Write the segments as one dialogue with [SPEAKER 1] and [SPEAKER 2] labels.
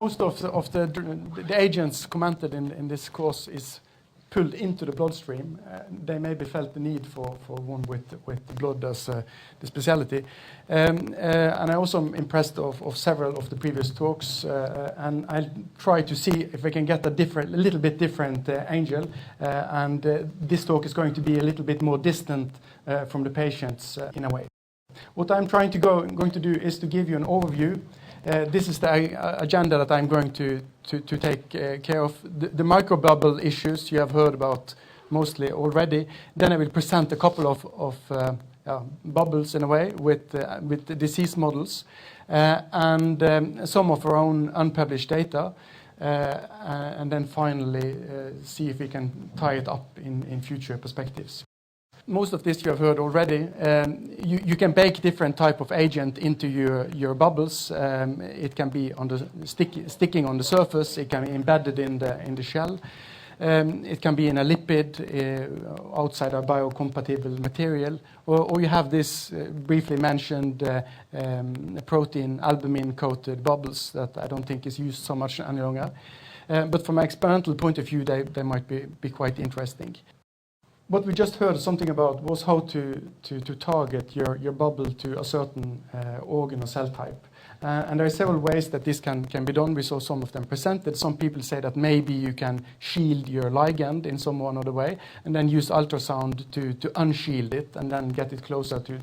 [SPEAKER 1] Most of the agents commented in this course is pulled into the bloodstream. They maybe felt the need for one with blood as the specialty. And I also am impressed of several of the previous talks, and I'll try to see if I can get a little bit different angle. And this talk is going to be a little bit more distant from the patients in a way. What I'm going to do is to give you an overview. This is the agenda that I'm going to take care of. The microbubble issues you have heard about mostly already. Then I will present a couple of bubbles in a way with the disease models and some of our own unpublished data. And then finally see if we can tie it up in future perspectives. Most of this you have heard already. You can bake different type of agent into your bubbles. It can be on the sticking on the surface. It can be embedded in the shell. It can be in a lipid outside a biocompatible material, or you have this briefly mentioned protein albumin coated bubbles that I don't think is used so much any longer. But from an experimental point of view, they might be quite interesting. What we just heard something about was how to target your bubble to a certain organ or cell type. And there are several ways that this can be done. We saw some of them presented. Some people say that maybe you can shield your ligand in some one other way and then use ultrasound to unshield it and then get it closer to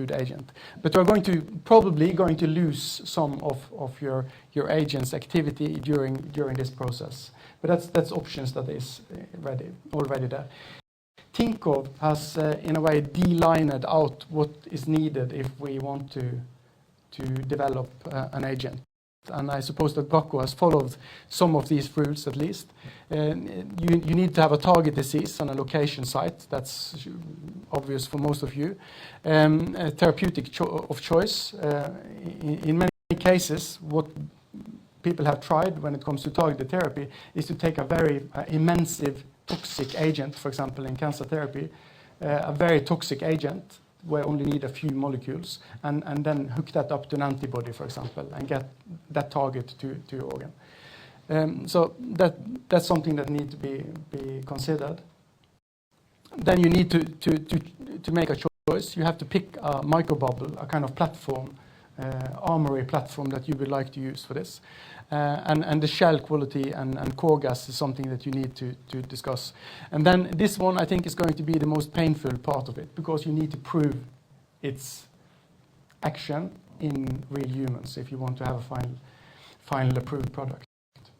[SPEAKER 1] the agent. But we're probably going to lose some of your agent's activity during this process. But that's options that is already there. Tinkoff has, in a way, de-lined out what is needed if we want to develop an agent. And I suppose that bracco has followed some of these rules at least. You need to have a target disease on a location site. That's obvious for most of you. A therapeutic of choice. In many cases, what people have tried when it comes to targeted therapy is to take a very immense toxic agent, for example, in cancer therapy, a very toxic agent where you only need a few molecules, and then hook that up to an antibody, for example, and get that target to your organ. So that's something that needs to be considered. Then you need to make a choice. You have to pick a microbubble, a kind of platform, armory platform that you would like to use for this. And the shell quality and core gas is something that you need to discuss. And then this one, I think, is going to be the most painful part of it, because you need to prove its action in real humans if you want to have a final approved product.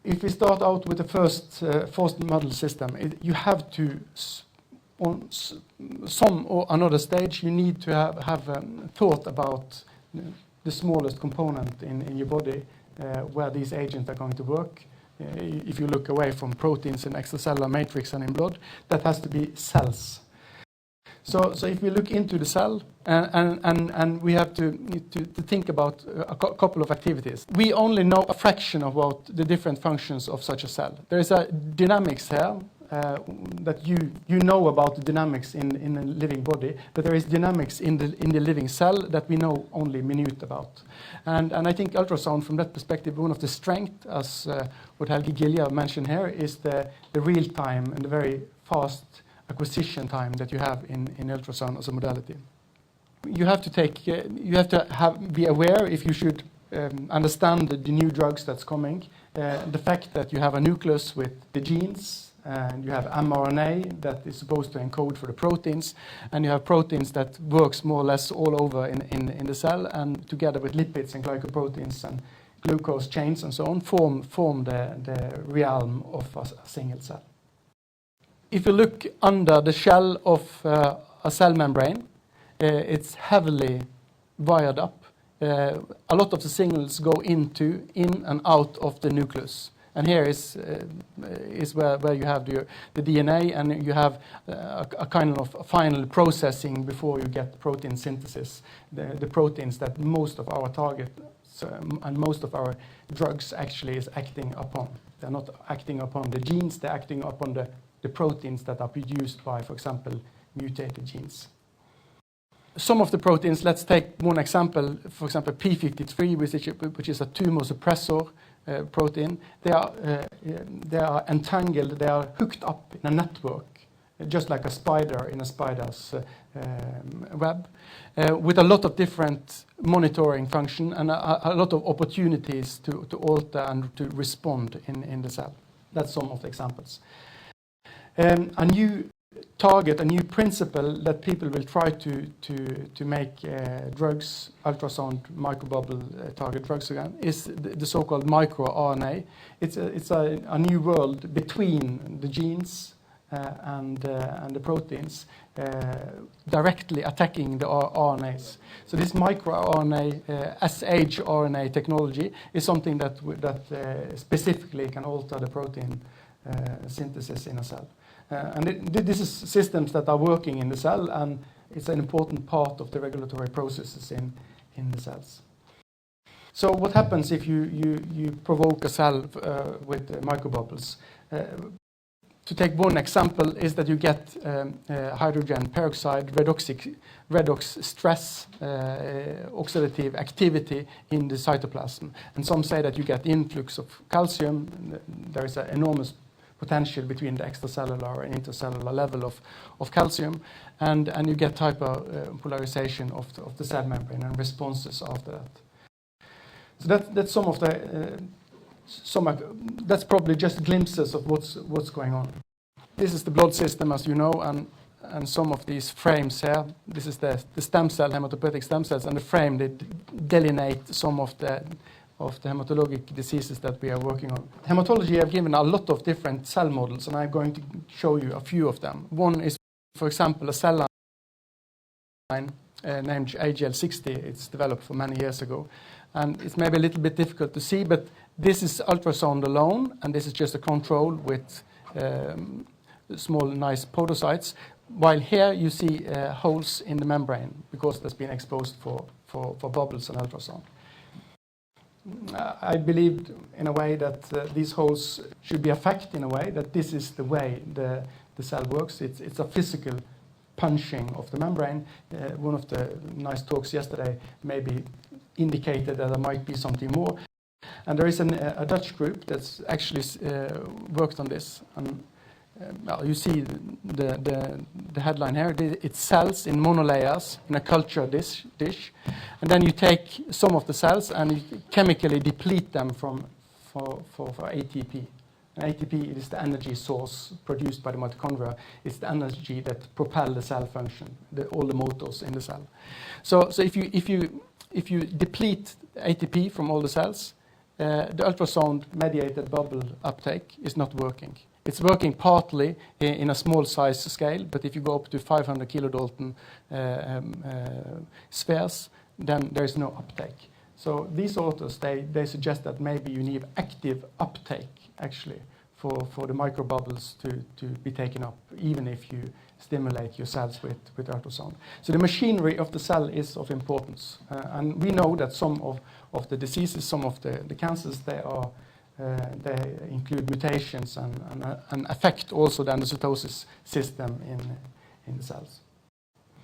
[SPEAKER 1] If we start out with the first forced model system, you have to, on some or another stage, you need to have thought about the smallest component in your body where these agents are going to work. If you look away from proteins in extracellular matrix and in blood, that has to be cells. So if we look into the cell, and we have to think about a couple of activities. We only know a fraction about the different functions of such a cell. There is a dynamics here, that you know about the dynamics in a living body, but there is dynamics in the living cell that we know only minute about. And I think ultrasound, from that perspective, one of the strengths, as what Helge Gilja mentioned here, is the real time and the very fast acquisition time that you have in ultrasound as a modality. You have to be aware, if you should understand the new drugs that's coming, the fact that you have a nucleus with the genes, and you have mRNA that is supposed to encode for the proteins, and you have proteins that works more or less all over in the cell, and together with lipids and glycoproteins and glucose chains and so on, form the realm of a single cell. If you look under the shell of a cell membrane, it's heavily wired up. A lot of the signals go in and out of the nucleus. And here is where you have the DNA, and you have a kind of final processing before you get protein synthesis. The proteins that most of our targets and most of our drugs actually is acting upon. They're not acting upon the genes, they're acting upon the proteins that are produced by, for example, mutated genes. some of the proteins, let's take one example, for example, P53, which is a tumor suppressor protein. They are entangled, they are hooked up in a network, just like a spider in a spider's web, with a lot of different monitoring function and a lot of opportunities to alter and to respond in the cell. That's some of the examples. A new target, a new principle that people will try to make drugs, ultrasound microbubble target drugs again, is the so-called microRNA. It's a new world between the genes and the proteins, directly attacking the RNAs. So this microRNA, shRNA technology is something that specifically can alter the protein synthesis in a cell. And this is systems that are working in the cell, and it's an important part of the regulatory processes in the cells. So what happens if you provoke a cell with microbubbles? To take one example is that you get hydrogen peroxide, redox stress, oxidative activity in the cytoplasm. And some say that you get influx of calcium. There is an enormous potential between the extracellular and intercellular level of calcium, and you get hyperpolarization of the cell membrane and responses after that. So that's some of the that's probably just glimpses of what's going on. This is the blood system, as you know, and some of these frames here. This is the stem cell, hematopoietic stem cells, and the frame they delineate some of the hematologic diseases that we are working on. Hematology have given a lot of different cell models, and I'm going to show you a few of them. One is, for example, a cell line named AGL60. It's developed for many years ago, and it's maybe a little bit difficult to see, but this is ultrasound alone, and this is just a control with small, nice podocytes, while here you see holes in the membrane because that's been exposed for bubbles and ultrasound. I believe in a way that these holes should be affected in a way that this is the way the cell works. It's a physical punching of the membrane. One of the nice talks yesterday maybe indicated that there might be something more. And there is a Dutch group that's actually worked on this. And well, you see the headline here. It's cells in monolayers in a culture dish, and then you take some of the cells and you chemically deplete them for ATP. And ATP is the energy source produced by the mitochondria. It's the energy that propels the cell function, all the motors in the cell. So if you deplete ATP from all the cells, the ultrasound-mediated bubble uptake is not working. It's working partly in a small size scale, but if you go up to 500 kilodalton spheres, then there is no uptake. So these authors, they suggest that maybe you need active uptake, actually, for the microbubbles to be taken up, even if you stimulate your cells with ultrasound. So the machinery of the cell is of importance. And we know that some of the diseases, some of the cancers, they include mutations and affect also the endocytosis system in the cells.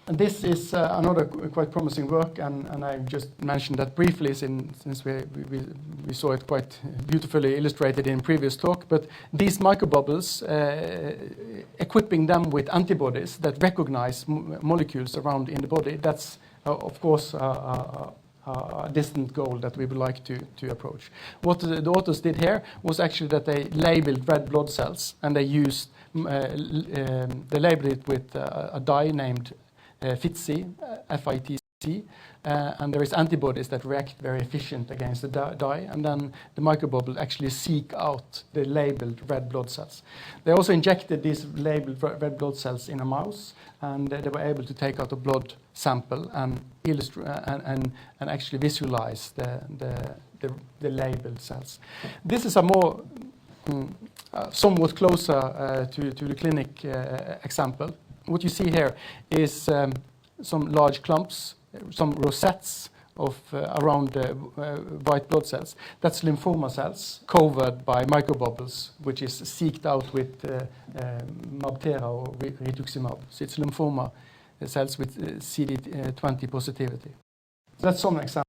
[SPEAKER 1] And this is another quite promising work, and I just mentioned that briefly since we saw it quite beautifully illustrated in previous talk. But these microbubbles, equipping them with antibodies that recognize molecules around in the body, that's of course a distant goal that we would like to approach. What the authors did here was actually that they labeled red blood cells, and they used they labeled it with a dye named FITC, F-I-T-C, and there is antibodies that react very efficient against the dye, and then the microbubble actually seek out the labeled red blood cells. They also injected these labeled red blood cells in a mouse, and they were able to take out a blood sample and illustrate and actually visualize the labeled cells. This is a more somewhat closer to the clinic example. What you see here is some large clumps, some rosettes of around white blood cells. That's lymphoma cells covered by microbubbles, which is seeked out with MabThera or rituximab. So it's lymphoma cells with CD20 positivity. So that's some examples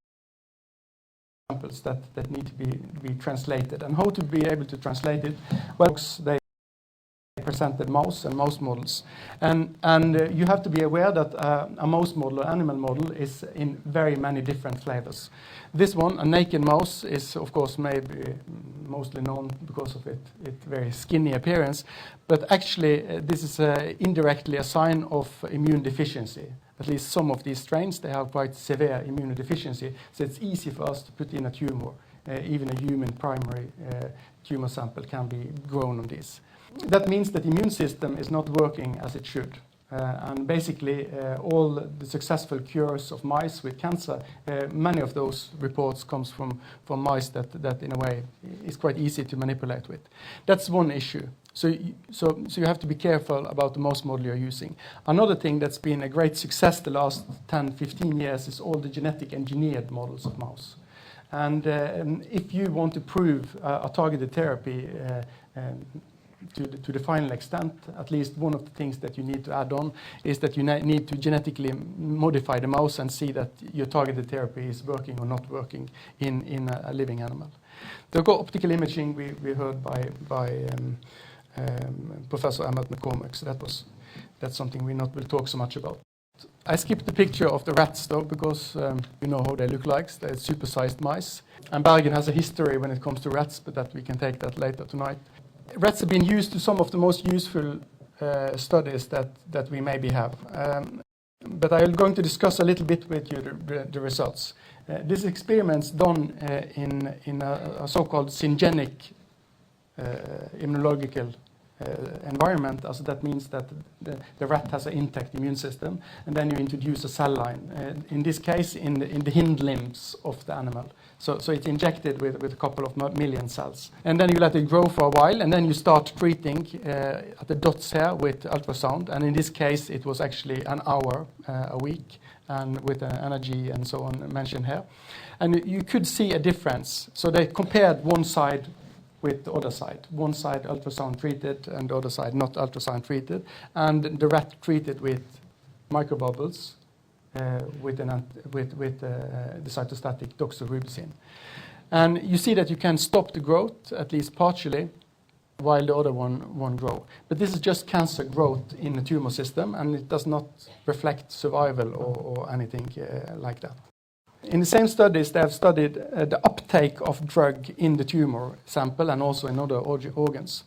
[SPEAKER 1] that need to be translated. And how to be able to translate it? Well, they presented mouse and mouse models. And you have to be aware that a mouse model or animal model is in very many different flavors. This one, a naked mouse, is of course maybe mostly known because of its very skinny appearance, but actually this is indirectly a sign of immune deficiency. At least some of these strains, they have quite severe immunodeficiency, so it's easy for us to put in a tumor. Even a human primary tumor sample can be grown on these. That means that the immune system is not working as it should. And basically, all the successful cures of mice with cancer, many of those reports comes from mice that in a way is quite easy to manipulate with. That's one issue. So you have to be careful about the mouse model you're using. Another thing that's been a great success the last 10, 15 years is all the genetic engineered models of mouse. And if you want to prove a targeted therapy to the final extent, at least one of the things that you need to add on is that you need to genetically modify the mouse and see that your targeted therapy is working or not working in a living animal. The optical imaging we heard by Professor Emmett McCormick, so that's something we not will talk so much about. I skipped the picture of the rats though, because you know how they look like. They're supersized mice. And Bergen has a history when it comes to rats, but that we can take that later tonight. Rats have been used to some of the most useful studies that we maybe have. But I'm going to discuss a little bit with you the results. This experiment's done in a so-called syngenic immunological environment. Also, that means that the rat has an intact immune system, and then you introduce a cell line, in this case in the hind limbs of the animal. So it's injected with a couple of million cells. And then you let it grow for a while, and then you start treating at the dots here with ultrasound. And in this case, it was actually an hour a week, and with energy and so on mentioned here. And you could see a difference. So they compared one side with the other side. One side ultrasound treated, and the other side not ultrasound treated. And the rat treated with microbubbles, with the cytostatic Doxorubicin. And you see that you can stop the growth, at least partially, while the other one grow. But this is just cancer growth in the tumor system, and it does not reflect survival or anything like that. In the same studies, they have studied the uptake of drug in the tumor sample and also in other organs.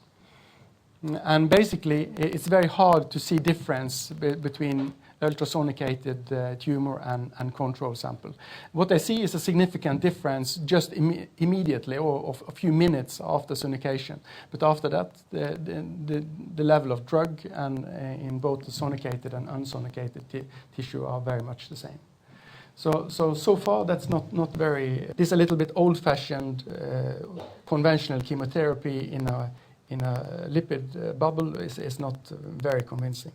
[SPEAKER 1] And basically, it's very hard to see difference between ultrasonicated tumor and control sample. What they see is a significant difference just immediately or a few minutes after sonication. But after that, the level of drug and in both the sonicated and unsonicated tissue are very much the same. So far, that's not very. This a little bit old-fashioned conventional chemotherapy in a lipid bubble is not very convincing.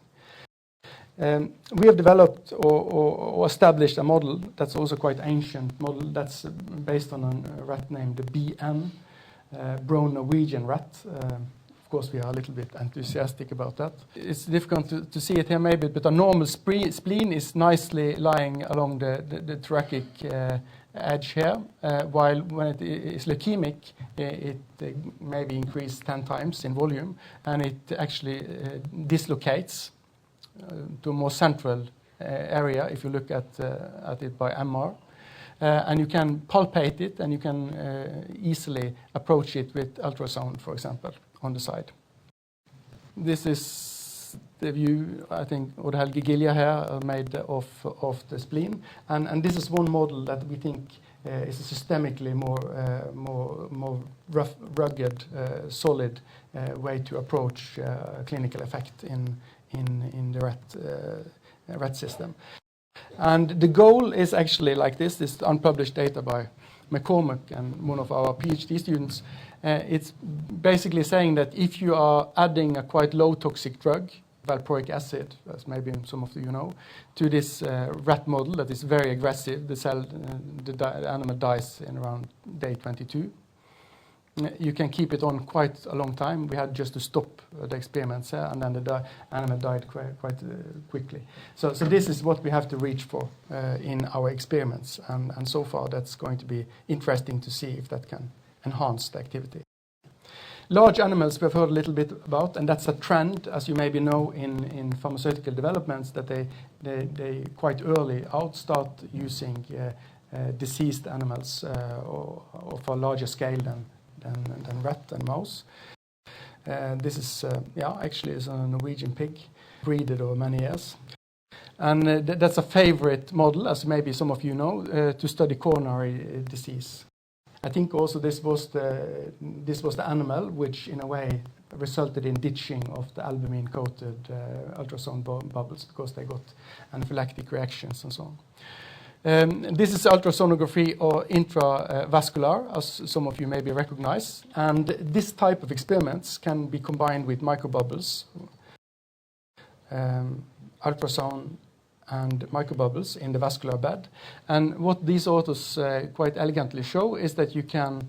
[SPEAKER 1] We have developed or established a model that's also quite ancient model that's based on a rat named the BN, brown Norwegian rat. Of course, we are a little bit enthusiastic about that. It's difficult to see it here maybe, but a normal spleen is nicely lying along the thoracic edge here, while when it is leukemic, it maybe increased 10 times in volume, and it actually dislocates to a more central area if you look at it by MR. And you can palpate it, and you can easily approach it with ultrasound, for example, on the side. This is the view, I think, Odd Helge Gilja here made of the spleen. And this is one model that we think is a systemically more rough, rugged, solid way to approach clinical effect in the rat system. And the goal is actually like this unpublished data by McCormick and one of our PhD students. It's basically saying that if you are adding a quite low toxic drug, valproic acid, as maybe some of you know, to this rat model that is very aggressive, the animal dies in around day 22. you can keep it on quite a long time. We had just to stop the experiments and then the animal died quite quickly. So this is what we have to reach for in our experiments, and so far that's going to be interesting to see if that can enhance the activity. Large animals we've heard a little bit about, and that's a trend, as you maybe know, in pharmaceutical developments, that they quite early start using diseased animals of a larger scale than rat and mouse. This is actually is a Norwegian pig, breeded over many years. And that's a favorite model, as maybe some of you know, to study coronary disease. I think also this was the animal which, in a way, resulted in ditching of the albumin-coated ultrasound bubbles because they got anaphylactic reactions and so on. This is ultrasonography or intravascular, as some of you maybe recognize. And this type of experiments can be combined with microbubbles, ultrasound and microbubbles in the vascular bed. And what these authors quite elegantly show is that you can,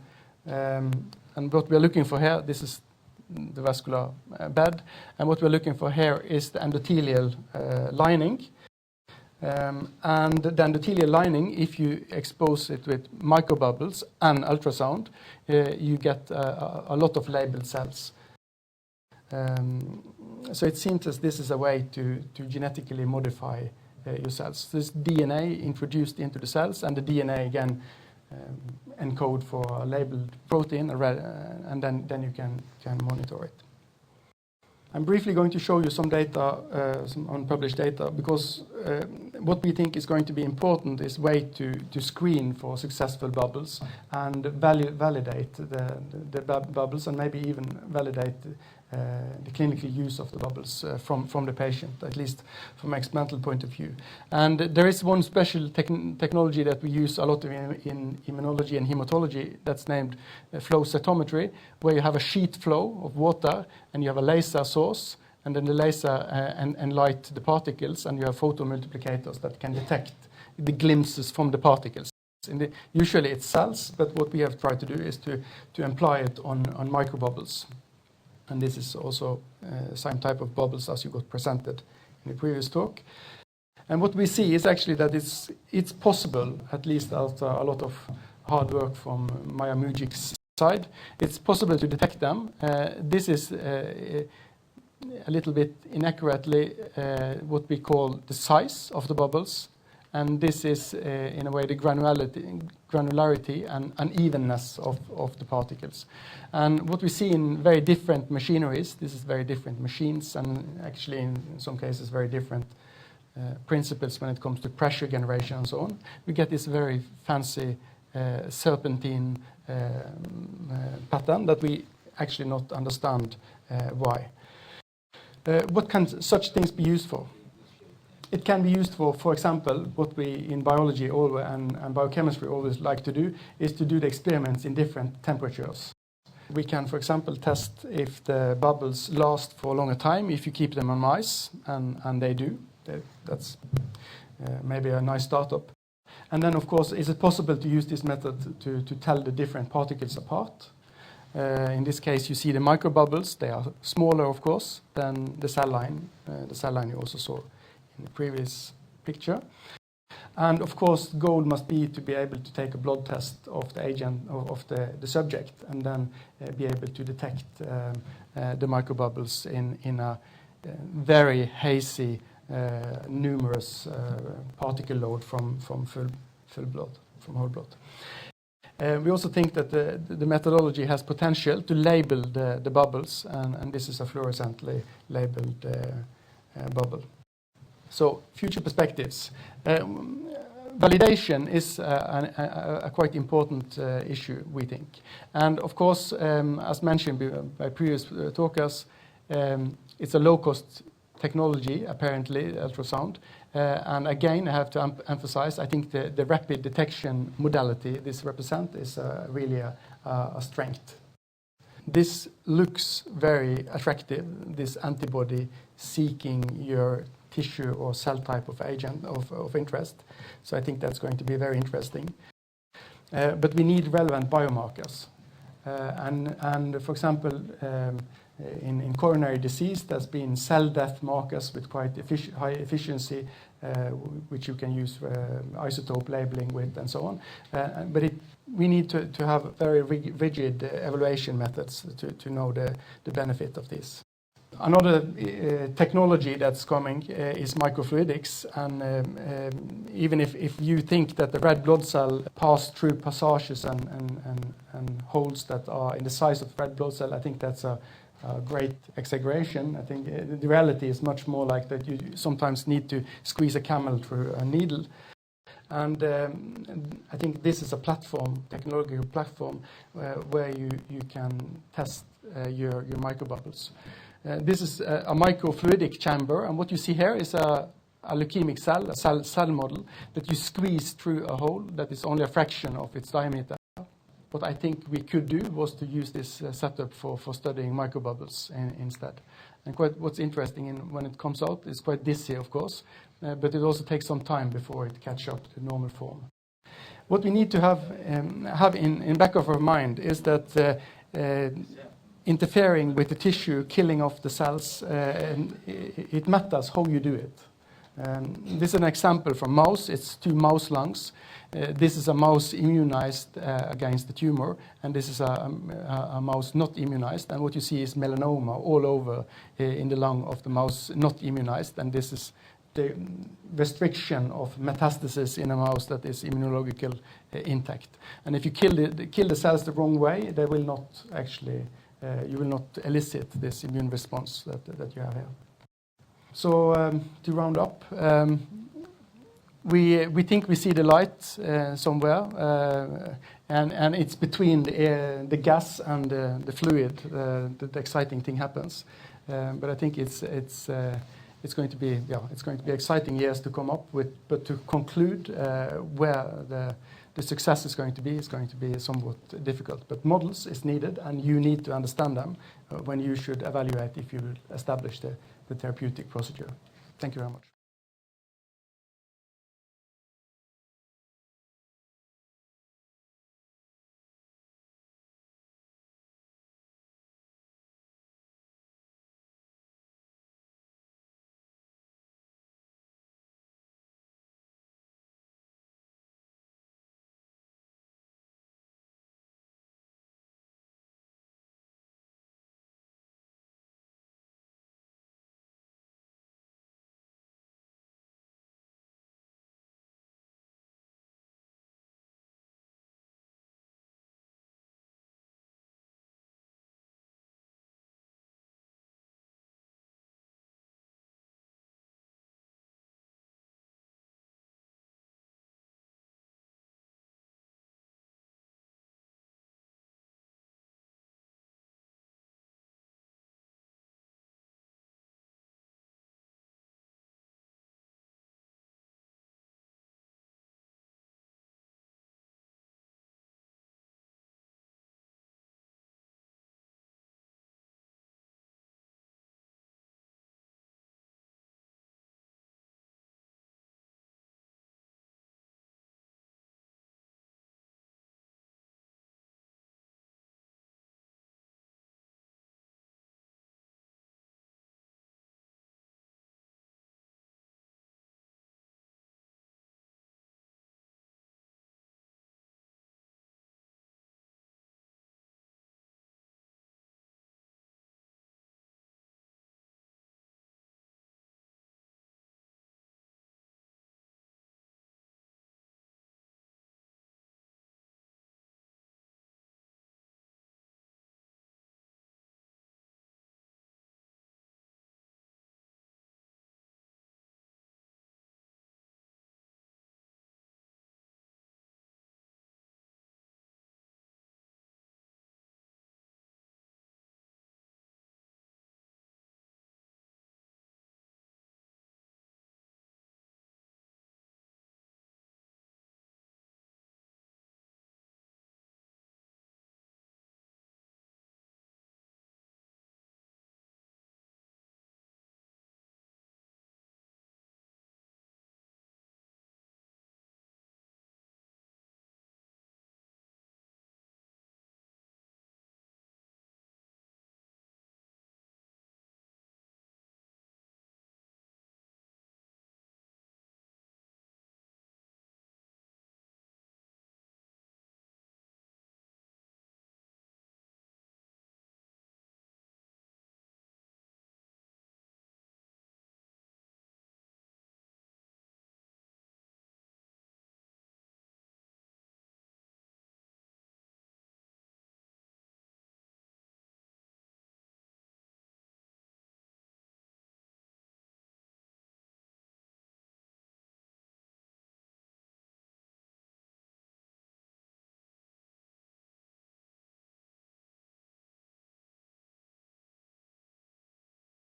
[SPEAKER 1] and what we're looking for here, this is the vascular bed, and what we're looking for here is the endothelial lining. And the endothelial lining, if you expose it with microbubbles and ultrasound, you get a lot of labeled cells. So it seems as this is a way to genetically modify your cells. This DNA introduced into the cells, and the DNA again encode for a labeled protein, and then you can monitor it. I'm briefly going to show you some data, some unpublished data, because what we think is going to be important is way to screen for successful bubbles and validate the bubbles, and maybe even validate the clinical use of the bubbles from the patient, at least from an experimental point of view. And there is one special technology that we use a lot in immunology and hematology that's named flow cytometry, where you have a sheet flow of water and you have a laser source, and then the laser enlight the particles, and you have photomultiplicators that can detect the glimpses from the particles. Usually it's cells, but what we have tried to do is to apply it on microbubbles. And this is also same type of bubbles as you got presented in the previous talk. And what we see is actually that it's possible, at least after a lot of hard work from Maya Mujic's side, it's possible to detect them. This is a little bit inaccurately what we call the size of the bubbles. And this is, in a way, the granularity and unevenness of the particles. And what we see in very different machineries, this is very different machines, and actually in some cases very different principles when it comes to pressure generation and so on. We get this very fancy serpentine pattern that we actually not understand why. What can such things be used for? It can be used for example, what we in biology and biochemistry always like to do is to do the experiments in different temperatures. We can, for example, test if the bubbles last for a longer time if you keep them on mice, and they do. That's maybe a nice startup. And then, of course, is it possible to use this method to tell the different particles apart? In this case, you see the microbubbles. They are smaller, of course, than the cell line. The cell line you also saw in the previous picture. And of course, the goal must be to be able to take a blood test of the agent, of the subject, and then be able to detect the microbubbles in a very hazy, numerous particle load from full blood, from whole blood. We also think that the methodology has potential to label the bubbles, and this is a fluorescently labeled bubble. So, future perspectives. Validation is a quite important issue, we think. And of course, as mentioned by previous talkers, it's a low-cost technology, apparently, ultrasound. And again, I have to emphasize, I think the rapid detection modality this represents is really a strength. This looks very attractive, this antibody seeking your tissue or cell type of agent of interest. So I think that's going to be very interesting. But we need relevant biomarkers. And for example, in coronary disease, there's been cell death markers with quite high efficiency, which you can use isotope labeling with and so on. But we need to have very rigid evaluation methods to know the benefit of this. Another technology that's coming is microfluidics, and even if you think that the red blood cell pass through passages and holes that are in the size of the red blood cell, I think that's a great exaggeration. I think the reality is much more like that you sometimes need to squeeze a camel through a needle. And I think this is a platform, technological platform, where you can test your microbubbles. This is a microfluidic chamber, and what you see here is a leukemic cell, a cell model that you squeeze through a hole that is only a fraction of its diameter. What I think we could do was to use this setup for studying microbubbles instead. And what's interesting when it comes out is quite dizzy, of course, but it also takes some time before it catches up to normal form. What we need to have in back of our mind is that interfering with the tissue, killing off the cells, it matters how you do it. This is an example from mouse. It's 2 mouse lungs. This is a mouse immunized against the tumor, and this is a mouse not immunized. And what you see is melanoma all over in the lung of the mouse not immunized, and this is the restriction of metastasis in a mouse that is immunological intact. And if you kill the cells the wrong way, they will not actually you will not elicit this immune response that you have here. So to round up, we think we see the light somewhere, and it's between the gas and the fluid that the exciting thing happens. But I think it's going to be exciting years to come up with. But to conclude where the success is going to be somewhat difficult. But models is needed, and you need to understand them when you should evaluate if you will establish the therapeutic procedure. Thank you very much.